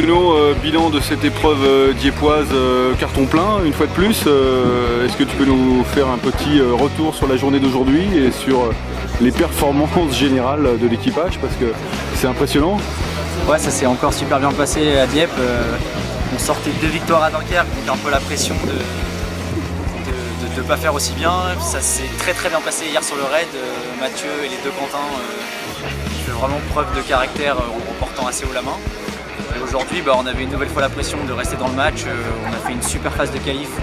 Bruno, bilan de cette épreuve diepoise, carton plein une fois de plus. Est-ce que tu peux nous faire un petit retour sur la journée d'aujourd'hui et sur les performances générales de l'équipage, parce que c'est impressionnant. Ouais, ça s'est encore super bien passé à Dieppe. On sortait de 2 victoires à Dunkerque, donc un peu la pression de ne pas faire aussi bien. Ça s'est très bien passé hier sur le raid. Mathieu et les 2 Quentin qui fait vraiment preuve de caractère en remportant assez haut la main. Et aujourd'hui, on avait une nouvelle fois la pression de rester dans le match. On a fait une super phase de qualif où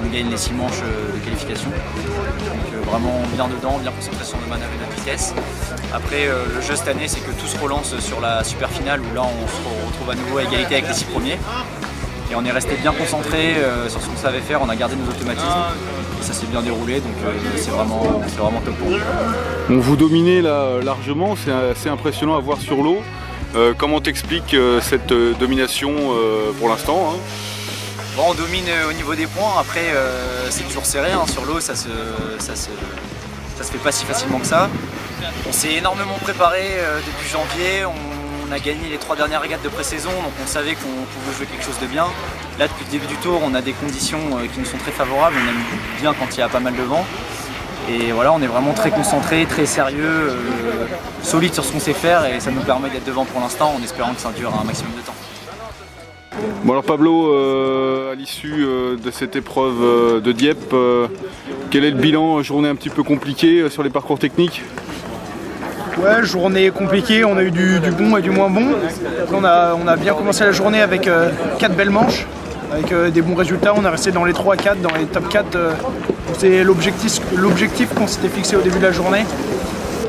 on gagne les 6 manches de qualification. Donc vraiment bien dedans, bien concentré sur nos manœuvres et notre vitesse. Après, le jeu cette année, c'est que tout se relance sur la super finale où là on se retrouve à nouveau à égalité avec les 6 premiers. Et on est resté bien concentré sur ce qu'on savait faire, on a gardé nos automatismes. Et ça s'est bien déroulé, donc c'est vraiment top pour nous. On vous dominez là largement, c'est assez impressionnant à voir sur l'eau. Comment t'expliques cette domination pour l'instant, hein? Bon, on domine au niveau des points, après c'est toujours serré, hein. Sur l'eau ça se fait pas si facilement que ça. On s'est énormément préparé depuis janvier, on a gagné les 3 dernières régates de pré-saison, donc on savait qu'on pouvait jouer quelque chose de bien. Là depuis le début du tour on a des conditions qui nous sont très favorables, on aime bien quand il y a pas mal de vent. Et voilà, on est vraiment très concentré, très sérieux, solide sur ce qu'on sait faire, et ça nous permet d'être devant pour l'instant en espérant que ça dure un maximum de temps. Bon alors Pablo, à l'issue de cette épreuve de Dieppe, quel est le bilan? Journée un petit peu compliquée sur les parcours techniques? Ouais, journée compliquée, on a eu du bon et du moins bon. On a bien commencé la journée avec 4 belles manches, avec des bons résultats. On est resté dans les 3-4, dans les top 4. C'est l'objectif qu'on s'était fixé au début de la journée.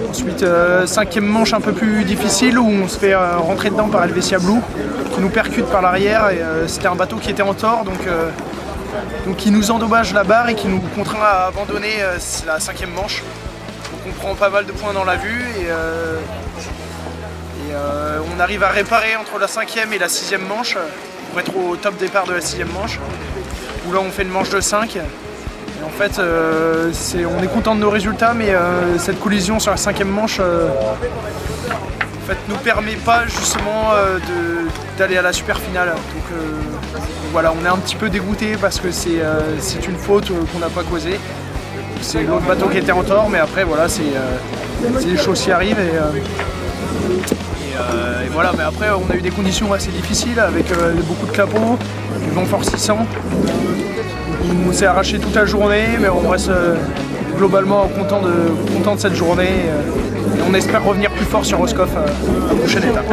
Ensuite, 5e manche un peu plus difficile où on se fait rentrer dedans par Helvetia Blue, qui nous percute par l'arrière. Et c'était un bateau qui était en tort, donc qui nous endommage la barre et qui nous contraint à abandonner la 5e manche. On prend pas mal de points dans la vue et on arrive à réparer entre la 5e et la 6e manche pour être au top départ de la 6e manche, où là on fait une manche de 5. Et en fait on est content de nos résultats, mais cette collision sur la 5e manche en fait, nous permet pas justement d'aller à la super finale. Donc voilà, on est un petit peu dégoûté parce que c'est une faute qu'on n'a pas causée. C'est l'autre bateau qui était en tort, mais après voilà, c'est des choses qui arrivent et voilà. Mais après on a eu des conditions assez difficiles avec beaucoup de clapots, du vent forcissant. On s'est arraché toute la journée, mais on reste globalement content de cette journée et on espère revenir plus fort sur Roscoff à la prochaine étape.